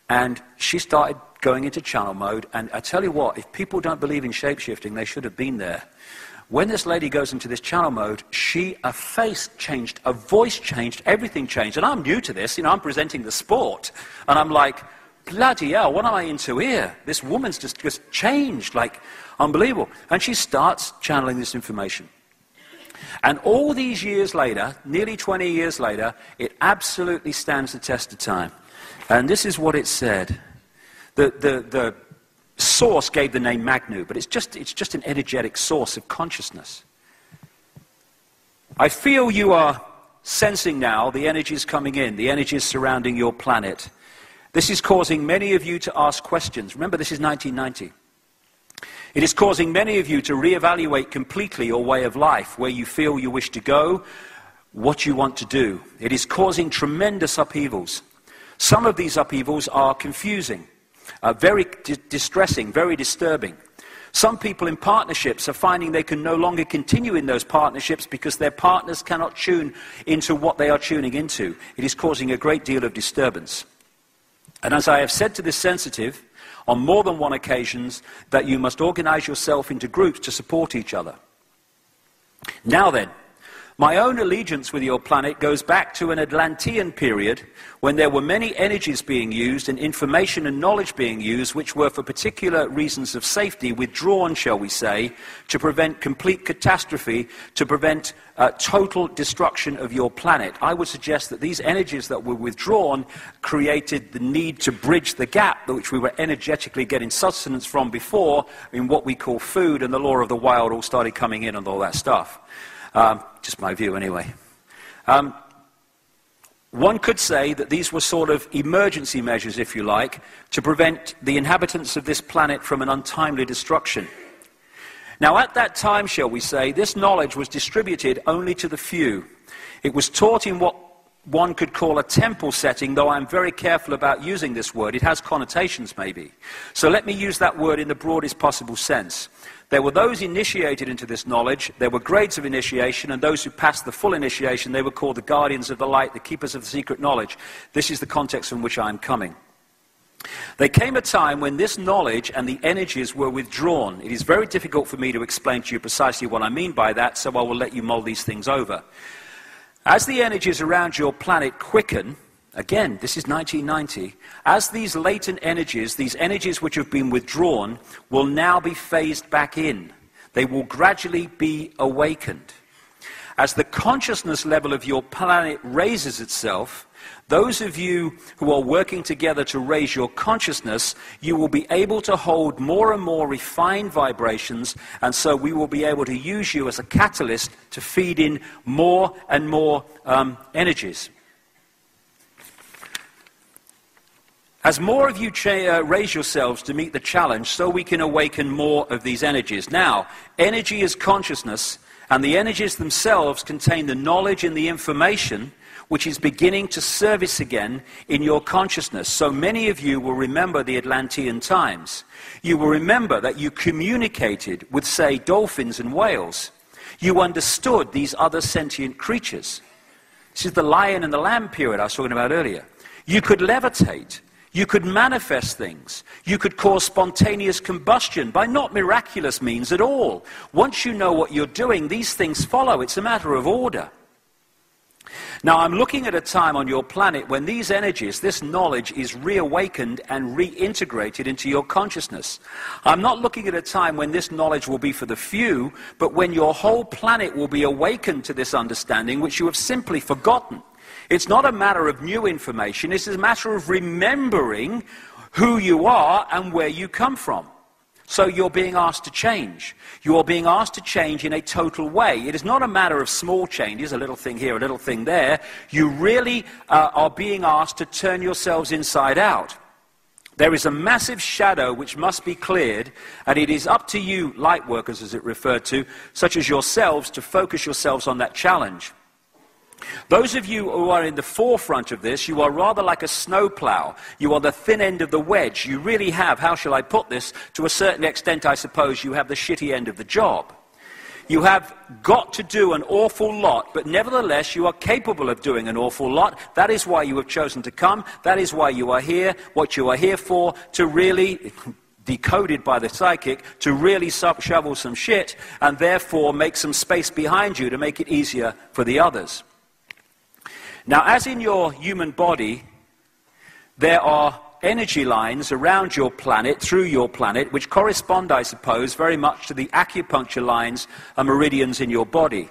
And she started going into channel mode, and I tell you what, if people don't believe in shape-shifting, they should have been there. When this lady goes into this channel mode, her face changed, her voice changed, everything changed. And I'm new to this, I'm presenting the sport. And I'm like, bloody hell, what am I into here? This woman's just changed, like, unbelievable. And she starts channeling this information. And all these years later, nearly 20 years later, it absolutely stands the test of time. And this is what it said. The source gave the name Magnu, but it's just an energetic source of consciousness. I feel you are sensing now the energies coming in, the energies surrounding your planet. This is causing many of you to ask questions. Remember, this is 1990. It is causing many of you to reevaluate completely your way of life, where you feel you wish to go, what you want to do. It is causing tremendous upheavals. Some of these upheavals are confusing. Very distressing, very disturbing. Some people in partnerships are finding they can no longer continue in those partnerships because their partners cannot tune into what they are tuning into. It is causing a great deal of disturbance. And as I have said to this sensitive on more than one occasion, that you must organize yourself into groups to support each other. Now then, my own allegiance with your planet goes back to an Atlantean period when there were many energies being used and information and knowledge being used which were for particular reasons of safety withdrawn, shall we say, to prevent complete catastrophe, to prevent total destruction of your planet. I would suggest that these energies that were withdrawn created the need to bridge the gap which we were energetically getting sustenance from before in what we call food, and the law of the wild all started coming in and all that stuff. Just my view anyway. One could say that these were sort of emergency measures, if you like, to prevent the inhabitants of this planet from an untimely destruction. Now at that time, shall we say, this knowledge was distributed only to the few. It was taught in what one could call a temple setting, though I'm very careful about using this word. It has connotations maybe. So let me use that word in the broadest possible sense. There were those initiated into this knowledge, there were grades of initiation, and those who passed the full initiation, they were called the guardians of the light, the keepers of the secret knowledge. This is the context from which I am coming. There came a time when this knowledge and the energies were withdrawn. It is very difficult for me to explain to you precisely what I mean by that, so I will let you mull these things over. As the energies around your planet quicken, again, this is 1990, as these latent energies, these energies which have been withdrawn, will now be phased back in. They will gradually be awakened. As the consciousness level of your planet raises itself, those of you who are working together to raise your consciousness, you will be able to hold more and more refined vibrations, and so we will be able to use you as a catalyst to feed in more and more energies. As more of you raise yourselves to meet the challenge, so we can awaken more of these energies. Now, energy is consciousness, and the energies themselves contain the knowledge and the information which is beginning to surface again in your consciousness. So many of you will remember the Atlantean times. You will remember that you communicated with, say, dolphins and whales. You understood these other sentient creatures. This is the lion and the lamb period I was talking about earlier. You could levitate. You could manifest things. You could cause spontaneous combustion by not miraculous means at all. Once you know what you're doing, these things follow. It's a matter of order. Now, I'm looking at a time on your planet when these energies, this knowledge, is reawakened and reintegrated into your consciousness. I'm not looking at a time when this knowledge will be for the few, but when your whole planet will be awakened to this understanding which you have simply forgotten. It's not a matter of new information, it's a matter of remembering who you are and where you come from. So you're being asked to change. You are being asked to change in a total way. It is not a matter of small changes, a little thing here, a little thing there. You really are being asked to turn yourselves inside out. There is a massive shadow which must be cleared, and it is up to you, light workers as it referred to, such as yourselves, to focus yourselves on that challenge. Those of you who are in the forefront of this, you are rather like a snowplow. You are the thin end of the wedge. You really have, how shall I put this, to a certain extent I suppose you have the shitty end of the job. You have got to do an awful lot, but nevertheless you are capable of doing an awful lot. That is why you have chosen to come. That is why you are here, what you are here for, to really, decoded by the psychic, to really shovel some shit and therefore make some space behind you to make it easier for the others. Now, as in your human body, there are energy lines around your planet, through your planet, which correspond, I suppose, very much to the acupuncture lines and meridians in your body.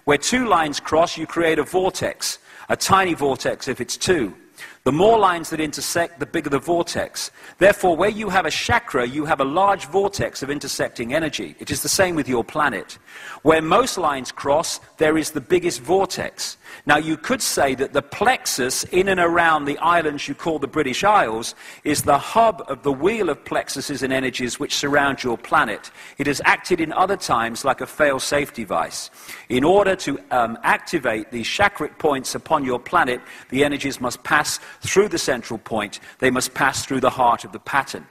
Where two lines cross, you create a vortex, a tiny vortex if it's two. The more lines that intersect, the bigger the vortex. Therefore, where you have a chakra, you have a large vortex of intersecting energy. It is the same with your planet. Where most lines cross, there is the biggest vortex. Now, you could say that the plexus in and around the islands you call the British Isles is the hub of the wheel of plexuses and energies which surround your planet. It has acted in other times like a fail-safe device. In order to activate these chakric points upon your planet, the energies must pass through the central point. They must pass through the heart of the pattern.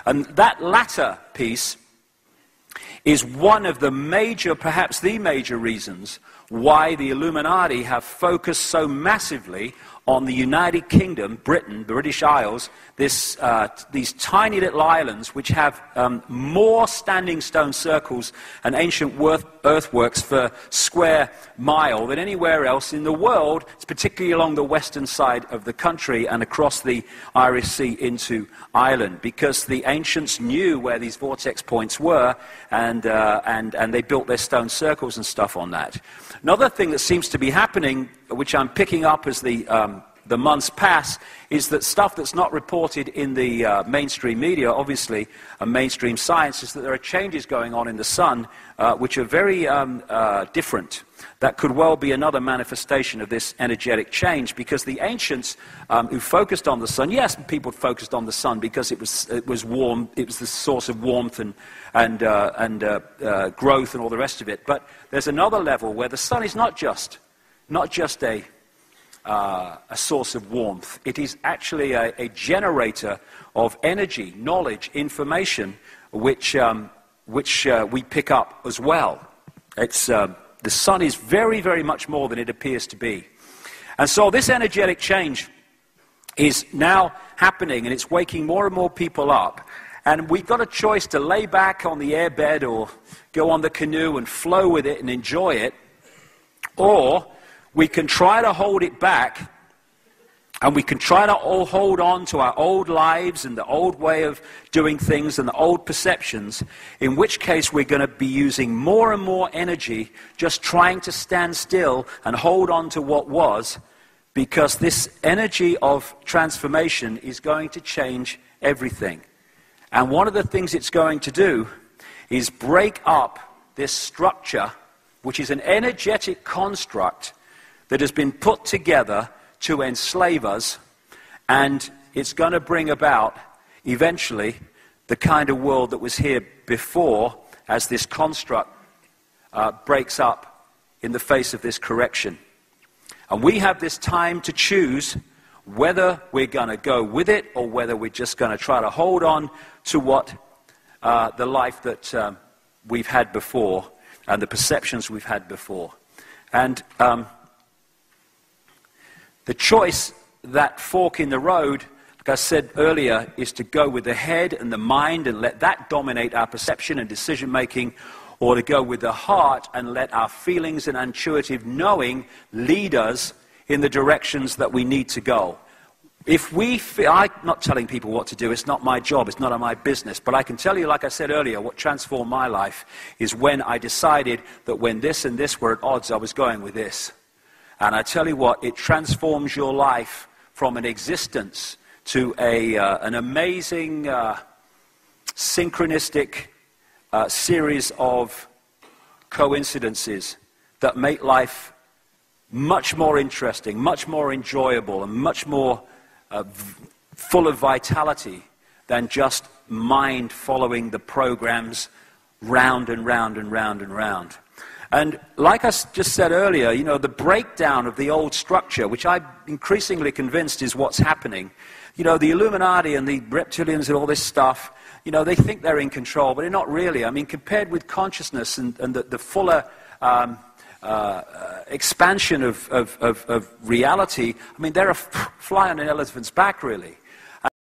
And that latter piece is one of the major, perhaps the major reasons why the Illuminati have focused so massively on the United Kingdom, Britain, the British Isles, these tiny little islands which have more standing stone circles and ancient earthworks per square mile than anywhere else in the world, particularly along the western side of the country and across the Irish Sea into Ireland, because the ancients knew where these vortex points were, and they built their stone circles and stuff on that. Another thing that seems to be happening, which I'm picking up as the months pass, is that stuff that's not reported in the mainstream media, obviously, and mainstream science, is that there are changes going on in the sun which are very different. That could well be another manifestation of this energetic change, because the ancients who focused on the sun, yes, people focused on the sun because it was warm, it was the source of warmth and growth and all the rest of it. But there's another level where the sun is not just a source of warmth. It is actually a generator of energy, knowledge, information, which we pick up as well. The sun is very, very much more than it appears to be. And so this energetic change is now happening, and it's waking more and more people up. And we've got a choice to lay back on the airbed or go on the canoe and flow with it and enjoy it, or we can try to hold it back, and we can try to all hold on to our old lives and the old way of doing things and the old perceptions, in which case we're going to be using more and more energy just trying to stand still and hold on to what was, because this energy of transformation is going to change everything. And one of the things it's going to do is break up this structure, which is an energetic construct that has been put together to enslave us, and it's going to bring about, eventually, the kind of world that was here before, as this construct breaks up in the face of this correction. And we have this time to choose whether we're going to go with it, or whether we're just going to try to hold on to what the life that we've had before, and the perceptions we've had before. And the choice, that fork in the road, like I said earlier, is to go with the head and the mind and let that dominate our perception and decision-making, or to go with the heart and let our feelings and intuitive knowing lead us in the directions that we need to go. If we feel, I'm not telling people what to do, it's not my job, it's not my business, but I can tell you, like I said earlier, what transformed my life is when I decided that when this and this were at odds, I was going with this. And I tell you what, it transforms your life from an existence to an amazing synchronistic series of coincidences that make life much more interesting, much more enjoyable, and much more full of vitality than just mind following the programs round and round and round and round. And like I just said earlier, you know, the breakdown of the old structure, which I'm increasingly convinced is what's happening. You know, the Illuminati and the reptilians and all this stuff, you know, they think they're in control, but they're not really. I mean, compared with consciousness and the fuller expansion of reality, I mean, they're a fly on an elephant's back, really.